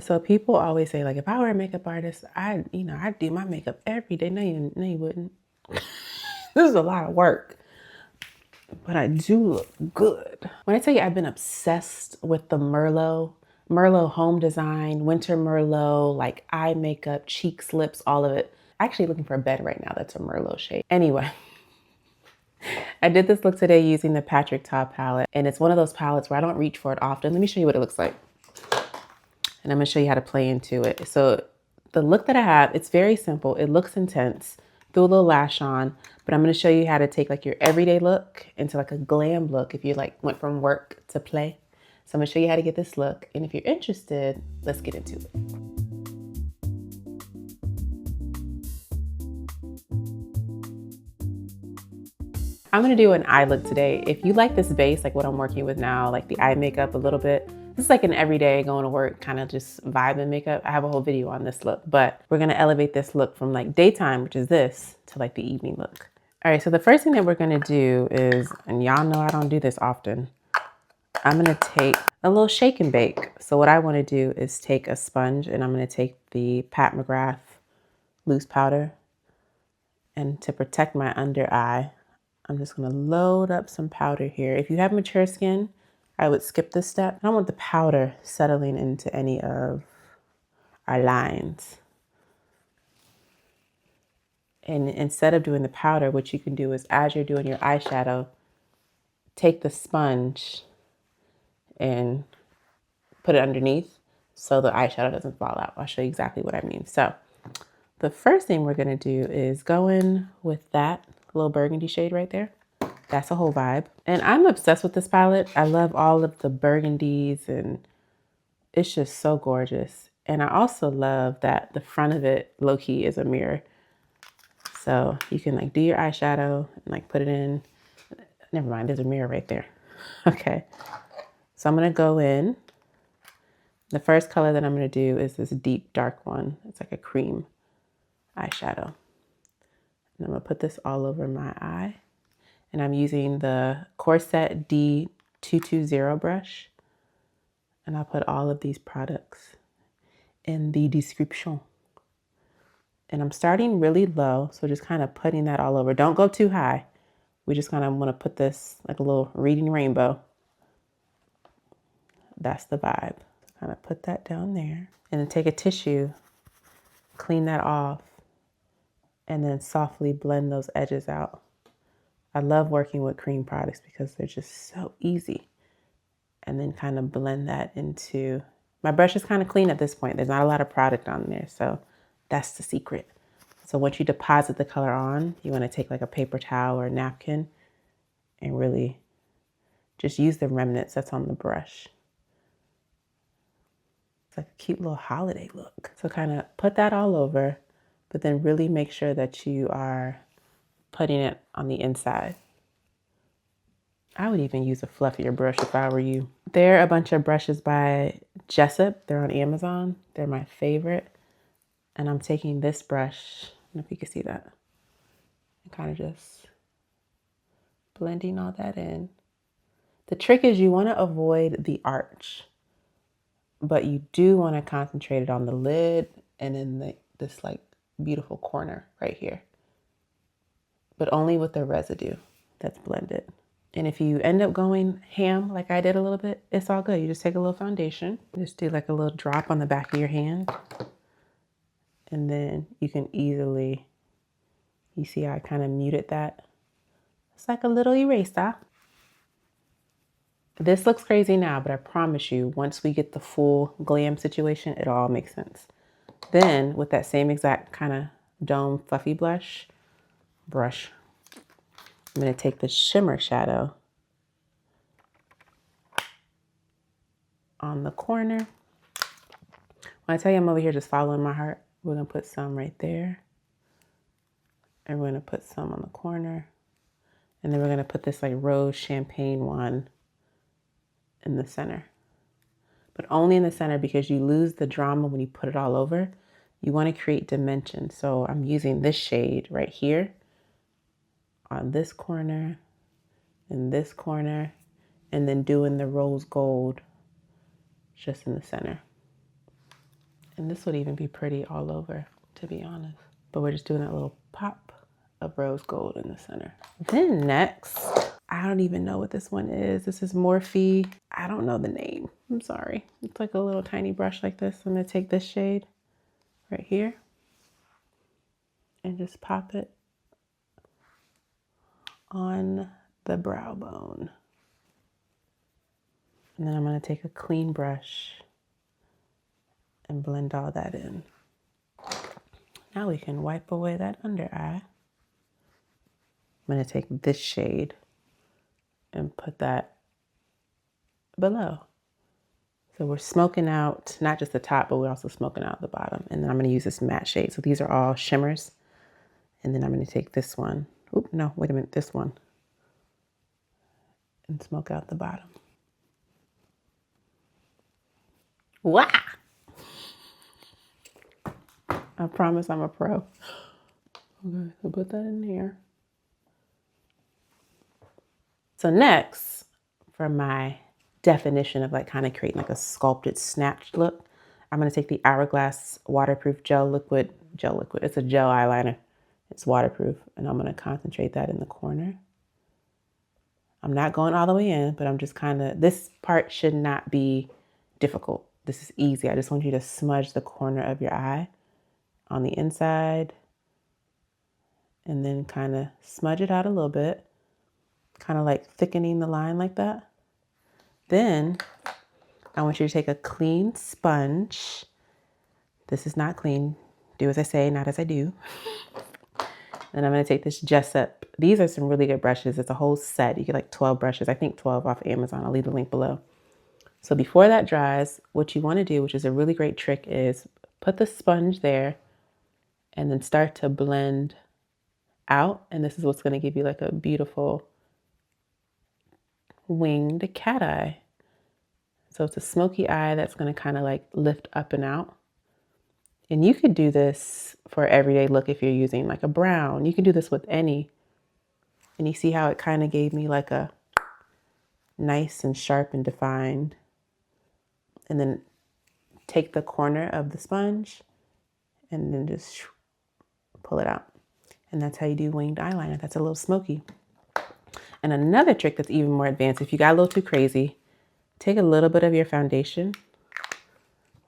So people always say, like, if I were a makeup artist, I'd do my makeup every day. No, you wouldn't. This is a lot of work, but I do look good. When I tell you I've been obsessed with the Merlot home design, winter Merlot, like eye makeup, cheeks, lips, all of it. Actually looking for a bed right now that's a Merlot shade. Anyway, I did this look today using the Patrick Ta palette, and it's one of those palettes where I don't reach for it often. Let me show you what it looks like. And I'm gonna show you how to play into it. So the look that I have, it's very simple. It looks intense. Threw a little lash on, but I'm gonna show you how to take like your everyday look into like a glam look if you like went from work to play. So I'm gonna show you how to get this look. And if you're interested, let's get into it. I'm gonna do an eye look today. If you like this base, like what I'm working with now, like the eye makeup a little bit, this is like an everyday going to work kind of just vibe and makeup. I have a whole video on this look, but we're gonna elevate this look from like daytime, which is this, to like the evening look. All right, so the first thing that we're gonna do is, and y'all know I don't do this often, I'm gonna take a little shake and bake. So what I wanna do is take a sponge and I'm gonna take the Pat McGrath loose powder, and to protect my under eye, I'm just gonna load up some powder here. If you have mature skin, I would skip this step. I don't want the powder settling into any of our lines. And instead of doing the powder, what you can do is as you're doing your eyeshadow, take the sponge and put it underneath so the eyeshadow doesn't fall out. I'll show you exactly what I mean. So the first thing we're gonna do is go in with that little burgundy shade right there. That's a whole vibe. And I'm obsessed with this palette. I love all of the burgundies and it's just so gorgeous. And I also love that the front of it low-key is a mirror. So you can like do your eyeshadow and like put it in. Never mind, there's a mirror right there. Okay, so I'm gonna go in. The first color that I'm gonna do is this deep dark one. It's like a cream eyeshadow. And I'm gonna put this all over my eye. And I'm using the Corset D220 brush. And I'll put all of these products in the description. And I'm starting really low, so just kind of putting that all over. Don't go too high. We just kind of want to put this like a little reading rainbow. That's the vibe. Kind of put that down there. And then take a tissue, clean that off, and then softly blend those edges out. I love working with cream products because they're just so easy. And then kind of blend that into, my brush is kind of clean at this point. There's not a lot of product on there, so that's the secret. So once you deposit the color on, you want to take like a paper towel or a napkin and really just use the remnants that's on the brush. It's like a cute little holiday look. So kind of put that all over, but then really make sure that you are putting it on the inside. I would even use a fluffier brush if I were you. There are a bunch of brushes by Jessup. They're on Amazon. They're my favorite. And I'm taking this brush, I don't know if you can see that, and kind of just blending all that in. The trick is you want to avoid the arch, but you do want to concentrate it on the lid and in this like beautiful corner right here, but only with the residue that's blended. And if you end up going ham, like I did a little bit, it's all good. You just take a little foundation, just do like a little drop on the back of your hand. And then you can easily, you see how I kind of muted that? It's like a little eraser. This looks crazy now, but I promise you, once we get the full glam situation, it all makes sense. Then with that same exact kind of dome fluffy brush, I'm gonna take the shimmer shadow on the corner. When I tell you I'm over here just following my heart, we're gonna put some right there. And we're gonna put some on the corner. And then we're gonna put this like rose champagne one in the center. But only in the center because you lose the drama when you put it all over. You wanna create dimension. So I'm using this shade right here on this corner and this corner, and then doing the rose gold just in the center. And this would even be pretty all over, to be honest. But we're just doing that little pop of rose gold in the center. Then next, I don't even know what this one is. This is Morphe. I don't know the name. I'm sorry. It's like a little tiny brush like this. I'm gonna take this shade right here and just pop it on the brow bone. And then I'm gonna take a clean brush and blend all that in. Now we can wipe away that under eye. I'm gonna take this shade and put that below. So we're smoking out, not just the top, but we're also smoking out the bottom. And then I'm gonna use this matte shade. So these are all shimmers. And then I'm gonna take this one. Oop, no, wait a minute, this one. And smoke out the bottom. Wow! I promise I'm a pro. Okay, so put that in here. So next, for my definition of like kind of creating like a sculpted snatched look, I'm gonna take the Hourglass waterproof gel liquid. It's a gel eyeliner. It's waterproof, and I'm gonna concentrate that in the corner. I'm not going all the way in, but I'm just kind of, this part should not be difficult. This is easy. I just want you to smudge the corner of your eye on the inside and then kind of smudge it out a little bit, kind of like thickening the line like that. Then I want you to take a clean sponge. This is not clean. Do as I say, not as I do. And I'm going to take this Jessup. These are some really good brushes. It's a whole set. You get like 12 brushes. I think 12 off Amazon. I'll leave the link below. So before that dries, what you want to do, which is a really great trick, is put the sponge there and then start to blend out. And this is what's going to give you like a beautiful winged cat eye. So it's a smoky eye that's going to kind of like lift up and out. And you could do this for everyday look if you're using like a brown. You can do this with any. And you see how it kind of gave me like a nice and sharp and defined. And then take the corner of the sponge and then just pull it out. And that's how you do winged eyeliner. That's a little smoky. And another trick that's even more advanced, if you got a little too crazy, take a little bit of your foundation,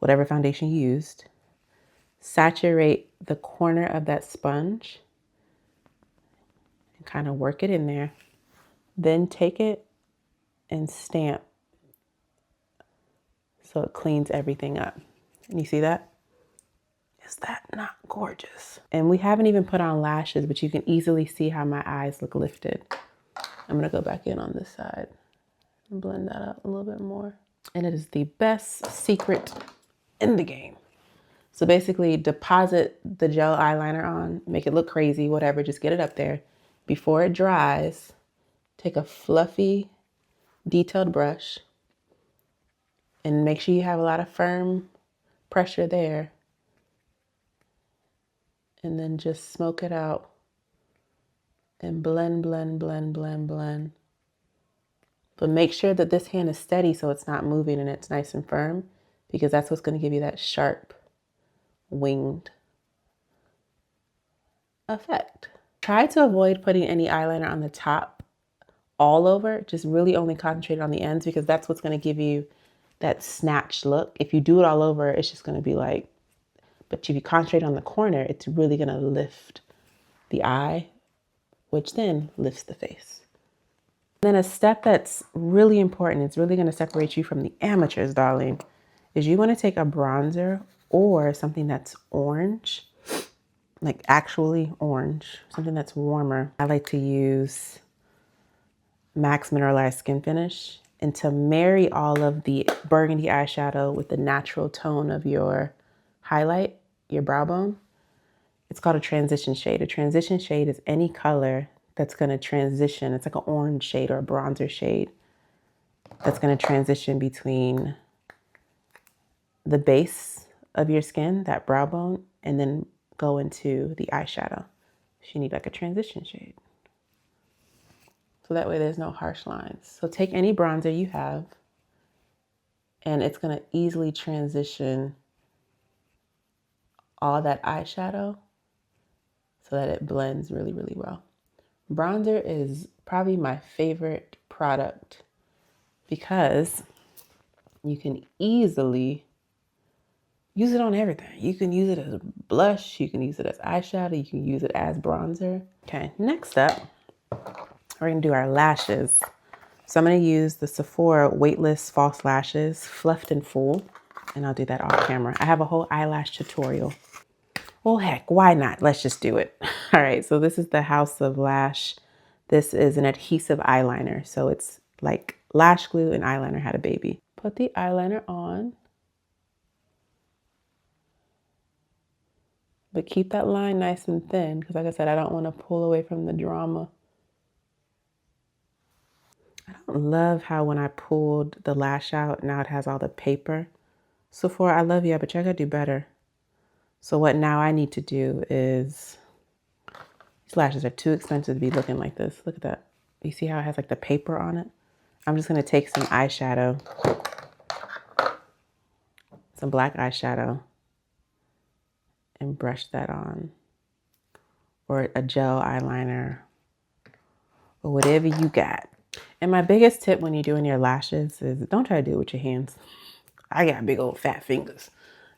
whatever foundation you used, saturate the corner of that sponge and kind of work it in there. Then take it and stamp so it cleans everything up. And you see that? Is that not gorgeous? And we haven't even put on lashes, but you can easily see how my eyes look lifted. I'm gonna go back in on this side and blend that out a little bit more. And it is the best secret in the game. So basically deposit the gel eyeliner on, make it look crazy, whatever, just get it up there. Before it dries, take a fluffy, detailed brush and make sure you have a lot of firm pressure there. And then just smoke it out and blend, blend, blend, blend, blend. But make sure that this hand is steady so it's not moving and it's nice and firm, because that's what's going to give you that sharp winged effect. Try to avoid putting any eyeliner on the top all over. Just really only concentrate on the ends, because that's what's going to give you that snatched look. If you do it all over, it's just going to be like, but if you concentrate on the corner, it's really going to lift the eye, which then lifts the face. Then a step that's really important, it's really going to separate you from the amateurs, darling, is you want to take a bronzer or something that's orange, like actually orange, something that's warmer. I like to use MAC's Mineralize Skinfinish. And to marry all of the burgundy eyeshadow with the natural tone of your highlight, your brow bone, it's called a transition shade. A transition shade is any color that's going to transition. It's like an orange shade or a bronzer shade that's going to transition between the base of your skin, that brow bone, and then go into the eyeshadow. So you need like a transition shade. So that way there's no harsh lines. So take any bronzer you have, and it's going to easily transition all that eyeshadow so that it blends really, really well. Bronzer is probably my favorite product because you can easily use it on everything. You can use it as a blush, you can use it as eyeshadow, you can use it as bronzer. Okay, next up, we're gonna do our lashes. So I'm gonna use the Sephora Weightless False Lashes, Fluffed and Full, and I'll do that off camera. I have a whole eyelash tutorial. Well, heck, why not? Let's just do it. All right, so this is the House of Lash. This is an adhesive eyeliner. So it's like lash glue and eyeliner had a baby. Put the eyeliner on, but keep that line nice and thin because like I said, I don't want to pull away from the drama. I don't love how when I pulled the lash out, now it has all the paper. Sephora, I love you, but you gotta do better. So what now I need to do is, these lashes are too expensive to be looking like this. Look at that. You see how it has like the paper on it? I'm just gonna take some eyeshadow, some black eyeshadow, and brush that on. Or a gel eyeliner, or whatever you got. And my biggest tip when you're doing your lashes is don't try to do it with your hands. I got big old fat fingers.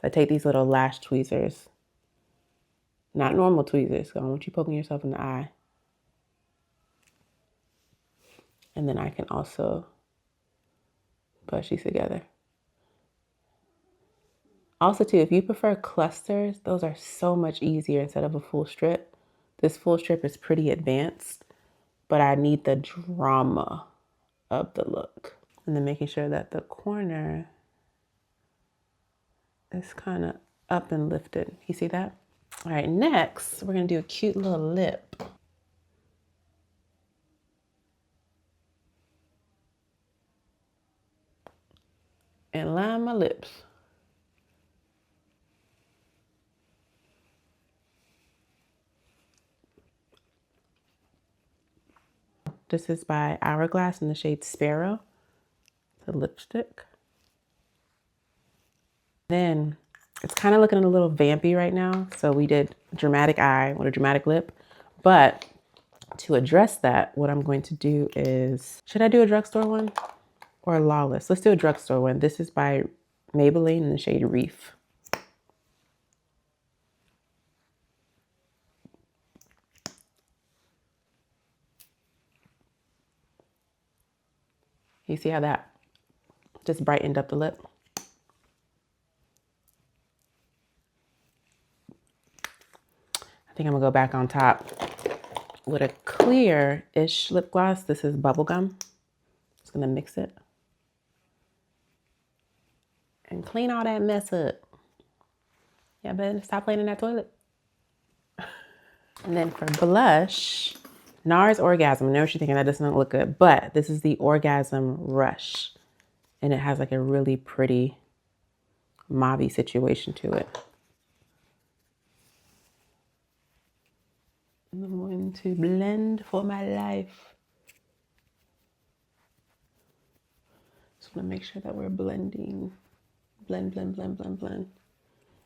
So I take these little lash tweezers, not normal tweezers, so I don't want you poking yourself in the eye. And then I can also push these together. Also too, if you prefer clusters, those are so much easier instead of a full strip. This full strip is pretty advanced, but I need the drama of the look. And then making sure that the corner is kind of up and lifted. You see that? All right, next, we're gonna do a cute little lip. And line my lips. This is by Hourglass in the shade Sparrow. The lipstick. Then it's kind of looking a little vampy right now. So we did a dramatic eye with a dramatic lip. But to address that, what I'm going to do is, should I do a drugstore one or a Lawless? Let's do a drugstore one. This is by Maybelline in the shade Reef. You see how that just brightened up the lip? I think I'm gonna go back on top with a clear-ish lip gloss. This is Bubblegum. Just gonna mix it and clean all that mess up. Yeah, better stop playing in that toilet. And then for blush, NARS Orgasm. I know what you're thinking, that doesn't look good, but this is the Orgasm Rush. And it has like a really pretty mauve situation to it. I'm going to blend for my life. Just want to make sure that we're blending. Blend, blend, blend, blend, blend.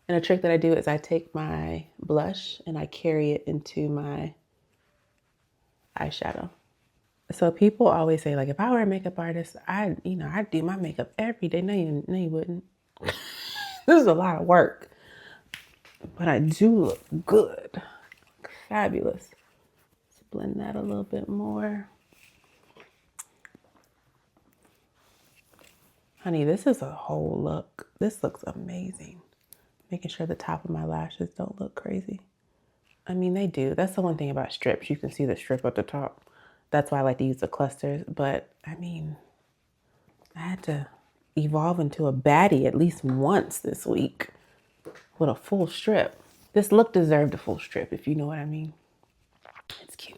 And a trick that I do is I take my blush and I carry it into my eyeshadow. So people always say, like, if I were a makeup artist, I'd do my makeup every day. No, you wouldn't. This is a lot of work. But I do look good. Fabulous. Let's blend that a little bit more. Honey, this is a whole look. This looks amazing. Making sure the top of my lashes don't look crazy. I mean, they do. That's the one thing about strips. You can see the strip at the top. That's why I like to use the clusters. But, I mean, I had to evolve into a baddie at least once this week with a full strip. This look deserved a full strip, if you know what I mean. It's cute.